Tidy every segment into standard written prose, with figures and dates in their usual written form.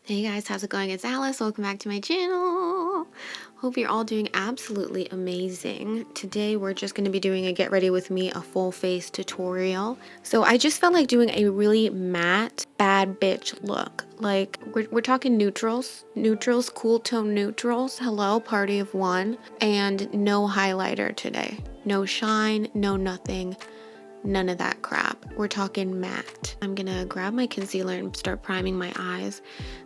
Hey guys, how's it going? It's Alice. Welcome back to my channel. Hope you're all doing absolutely amazing. Today we're just going to be doing a get ready with me, a full face tutorial. So I just felt like doing a really matte, bad bitch look. Like we're talking neutrals, cool tone neutrals. Hello, party of one. And no highlighter today. No shine, no nothing. None of that crap. We're talking matte. I'm gonna grab my concealer and start priming my eyes.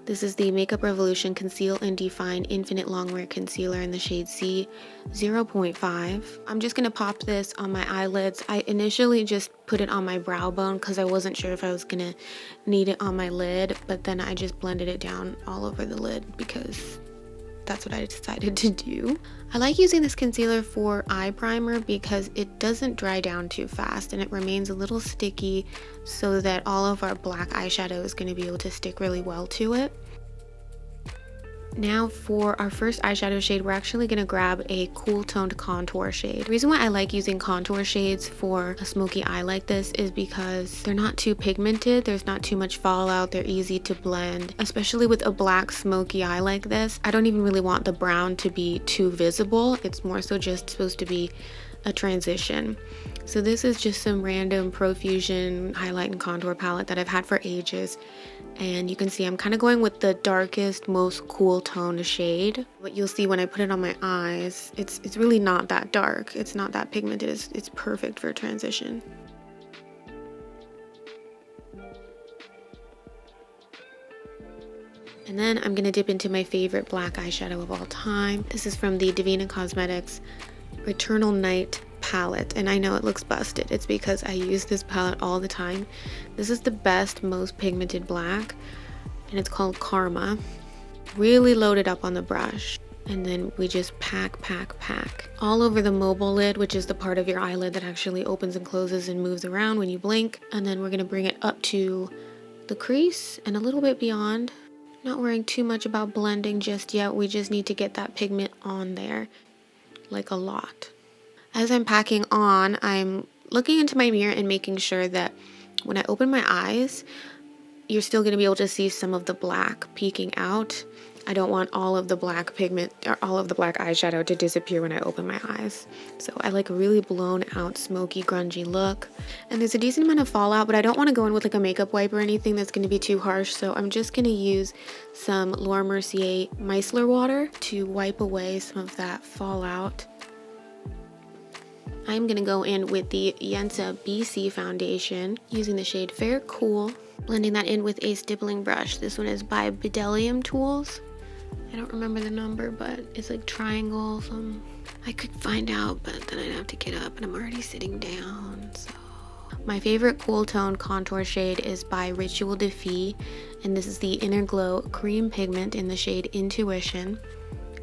This is the Makeup Revolution Conceal and Define Infinite Longwear Concealer in the shade C 0.5. I'm just gonna pop this on my eyelids. I initially just put it on my brow bone because I wasn't sure if I was gonna need it on my lid, but then I just blended it down all over the lid because that's what I decided to do. I like using this concealer for eye primer because it doesn't dry down too fast and it remains a little sticky so that all of our black eyeshadow is going to be able to stick really well to it. Now for our first eyeshadow shade, we're actually going to grab a cool toned contour shade. The reason why I like using contour shades for a smoky eye like this is because they're not too pigmented, there's not too much fallout, they're easy to blend. Especially with a black smoky eye like this, I don't even really want the brown to be too visible. It's more so just supposed to be a transition. So this is just some random Profusion highlight and contour palette that I've had for ages. And you can see I'm kind of going with the darkest, most cool toned shade. What you'll see when I put it on my eyes, it's really not that dark. It's not that pigmented. It's perfect for transition. And then I'm going to dip into my favorite black eyeshadow of all time. This is from the Divina Cosmetics Eternal Night palette, and I know it looks busted. It's because I use this palette all the time. This is the best, most pigmented black, and it's called Karma. Really loaded up on the brush, and then we just pack all over the mobile lid, which is the part of your eyelid that actually opens and closes and moves around when you blink. And then we're going to bring it up to the crease and a little bit beyond. Not worrying too much about blending just yet. We just need to get that pigment on there, like a lot. As I'm packing on, I'm looking into my mirror and making sure that when I open my eyes, you're still going to be able to see some of the black peeking out. I don't want all of the black pigment or all of the black eyeshadow to disappear when I open my eyes. So I like a really blown out, smoky, grungy look. And there's a decent amount of fallout, but I don't want to go in with like a makeup wipe or anything that's going to be too harsh. So I'm just going to use some Laura Mercier micellar water to wipe away some of that fallout. I'm going to go in with the Yensa BC foundation using the shade Fair Cool, blending that in with a stippling brush. This one is by Bdellium Tools. I don't remember the number, but it's like triangle. I could find out, but then I'd have to get up and I'm already sitting down. So my favorite cool tone contour shade is by Ritual Defee, and this is the Inner Glow Cream Pigment in the shade Intuition.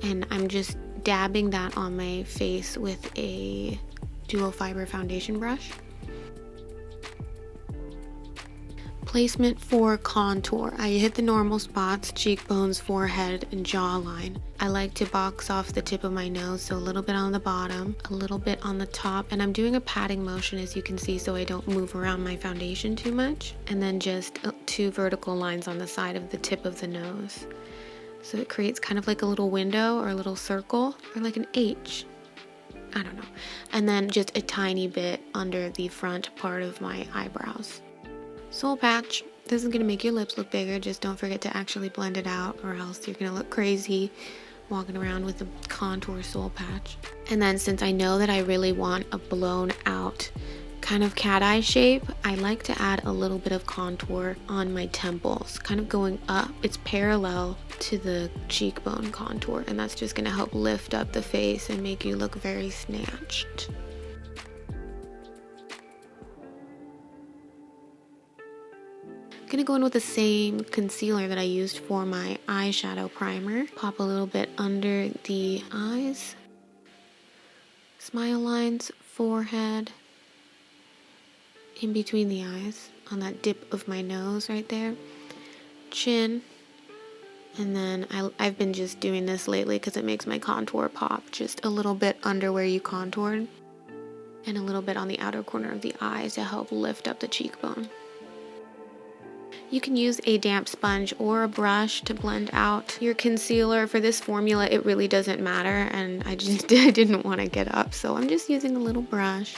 And I'm just dabbing that on my face with a dual fiber foundation brush. Placement for contour. I hit the normal spots, cheekbones, forehead, and jawline. I like to box off the tip of my nose, so a little bit on the bottom, a little bit on the top, and I'm doing a patting motion as you can see so I don't move around my foundation too much. And then just 2 vertical lines on the side of the tip of the nose. So it creates kind of like a little window or a little circle or like an H. I don't know. And then just a tiny bit under the front part of my eyebrows. Soul patch. This is going to make your lips look bigger. Just don't forget to actually blend it out or else you're going to look crazy walking around with a contour soul patch. And then since I know that I really want a blown out kind of cat eye shape, I like to add a little bit of contour on my temples, kind of going up. It's parallel to the cheekbone contour, and that's just going to help lift up the face and make you look very snatched. I'm going to go in with the same concealer that I used for my eyeshadow primer. Pop a little bit under the eyes, smile lines, forehead, in between the eyes, on that dip of my nose right there, chin, and then I've been just doing this lately because it makes my contour pop, just a little bit under where you contoured, and a little bit on the outer corner of the eye to help lift up the cheekbone. You can use a damp sponge or a brush to blend out your concealer. For this formula, it really doesn't matter, and I didn't want to get up, so I'm just using a little brush.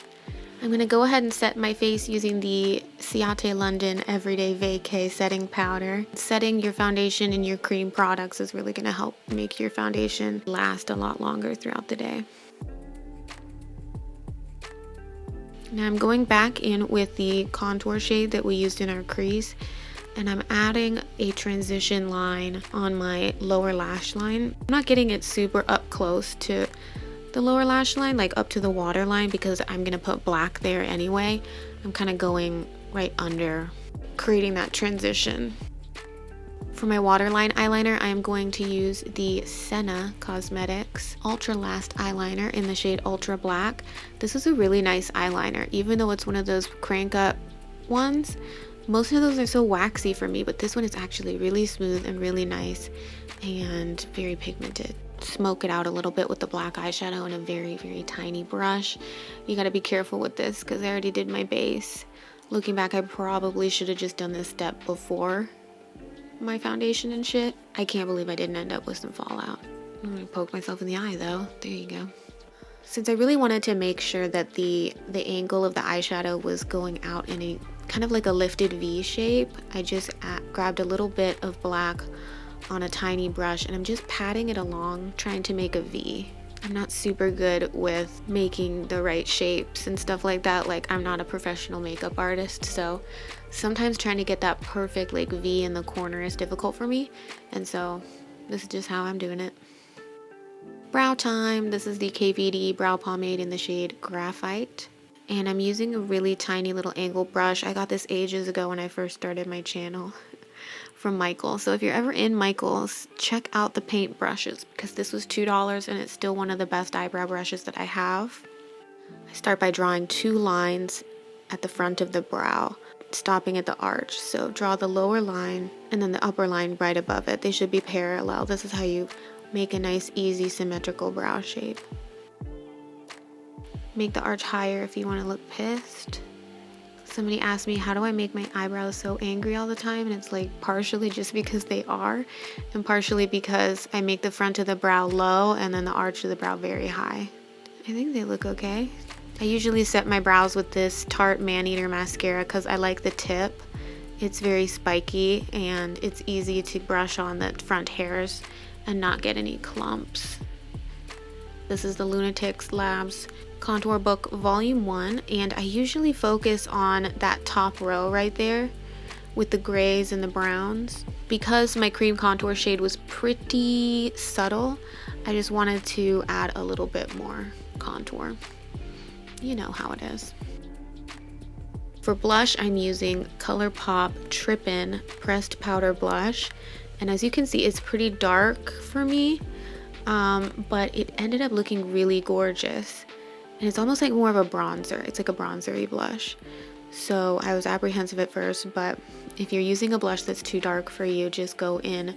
I'm going to go ahead and set my face using the Ciate London Everyday Vacay Setting Powder. Setting your foundation and your cream products is really going to help make your foundation last a lot longer throughout the day. Now I'm going back in with the contour shade that we used in our crease, and I'm adding a transition line on my lower lash line. I'm not getting it super up close to the lower lash line, like up to the waterline, because I'm gonna put black there anyway. I'm kind of going right under, creating that transition. For my waterline eyeliner, I am going to use the Senna Cosmetics Ultra Last Eyeliner in the shade Ultra Black. This is a really nice eyeliner, even though it's one of those crank up ones. Most of those are so waxy for me, but this one is actually really smooth and really nice and very pigmented. Smoke it out a little bit with the black eyeshadow and a very, very tiny brush. You gotta be careful with this because I already did my base. Looking back, I probably should have just done this step before my foundation and shit. I can't believe I didn't end up with some fallout. I'm gonna poke myself in the eye though. There you go. Since I really wanted to make sure that the angle of the eyeshadow was going out in a kind of like a lifted V shape, I just grabbed a little bit of black on a tiny brush and I'm just patting it along, trying to make a V. I'm not super good with making the right shapes and stuff like that. Like, I'm not a professional makeup artist, so sometimes trying to get that perfect like V in the corner is difficult for me, and so this is just how I'm doing it. Brow time. This is the KVD brow pomade in the shade Graphite, and I'm using a really tiny little angle brush. I got this ages ago when I first started my channel from Michael. So if you're ever in Michael's, check out the paint brushes because this was $2 and it's still one of the best eyebrow brushes that I have. I start by drawing 2 lines at the front of the brow, stopping at the arch. So draw the lower line and then the upper line right above it. They should be parallel. This is how you make a nice, easy, symmetrical brow shape. Make the arch higher if you want to look pissed. Somebody asked me, how do I make my eyebrows so angry all the time? And it's like partially just because they are, and partially because I make the front of the brow low and then the arch of the brow very high. I think they look okay. I usually set my brows with this Tarte Maneater mascara because I like the tip. It's very spiky and it's easy to brush on the front hairs and not get any clumps. This is the Lunatics Labs Contour Book Volume 1, and I usually focus on that top row right there with the grays and the browns. Because my cream contour shade was pretty subtle, I just wanted to add a little bit more contour. You know how it is. For blush, I'm using ColourPop Trippin' Pressed Powder Blush, and as you can see, it's pretty dark for me, but it ended up looking really gorgeous. And it's almost like more of a bronzer. It's like a bronzery blush. So I was apprehensive at first, but if you're using a blush that's too dark for you, just go in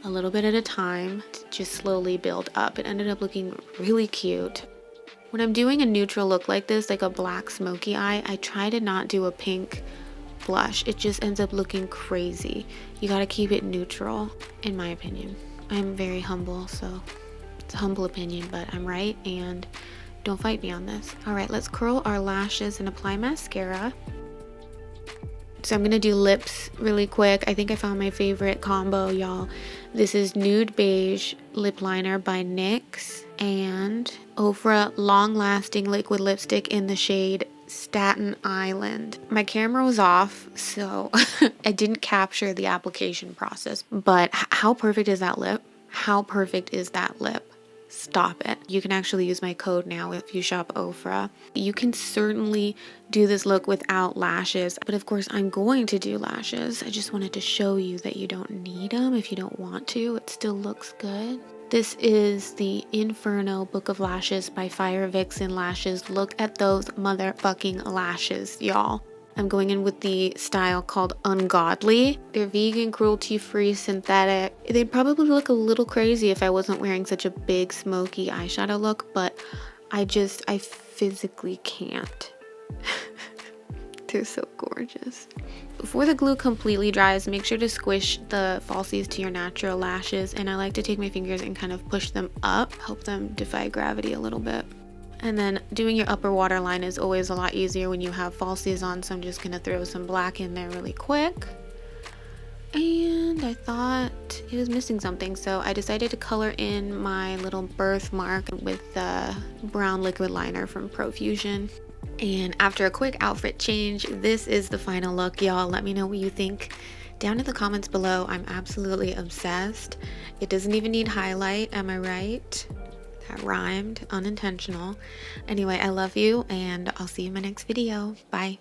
a little bit at a time. Just slowly build up. It ended up looking really cute. When I'm doing a neutral look like this, like a black smoky eye, I try to not do a pink blush. It just ends up looking crazy. You gotta keep it neutral, in my opinion. I'm very humble, so it's a humble opinion, but I'm right, and don't fight me on this. All right, let's curl our lashes and apply mascara. So I'm gonna do lips really quick. I think I found my favorite combo, y'all. This is Nude Beige Lip Liner by NYX and Ofra Long Lasting Liquid Lipstick in the shade Staten Island. My camera was off, so I didn't capture the application process, but how perfect is that lip? How perfect is that lip? Stop it. You can actually use my code now if you shop Ofra. You can certainly do this look without lashes, but of course I'm going to do lashes. I just wanted to show you that you don't need them if you don't want to. It still looks good. This is the Inferno Book of Lashes by Fire Vixen Lashes. Look at those motherfucking lashes, y'all. I'm going in with the style called Ungodly. They're vegan, cruelty-free, synthetic. They'd probably look a little crazy if I wasn't wearing such a big smoky eyeshadow look, but I physically can't. They're so gorgeous. Before the glue completely dries, make sure to squish the falsies to your natural lashes, and I like to take my fingers and kind of push them up, help them defy gravity a little bit. And then doing your upper waterline is always a lot easier when you have falsies on, so I'm just gonna throw some black in there really quick. And I thought it was missing something, so I decided to color in my little birthmark with the brown liquid liner from Profusion. And after a quick outfit change, this is the final look, y'all. Let me know what you think down in the comments below. I'm absolutely obsessed. It doesn't even need highlight, am I right? That rhymed, unintentional. Anyway, I love you, and I'll see you in my next video. Bye.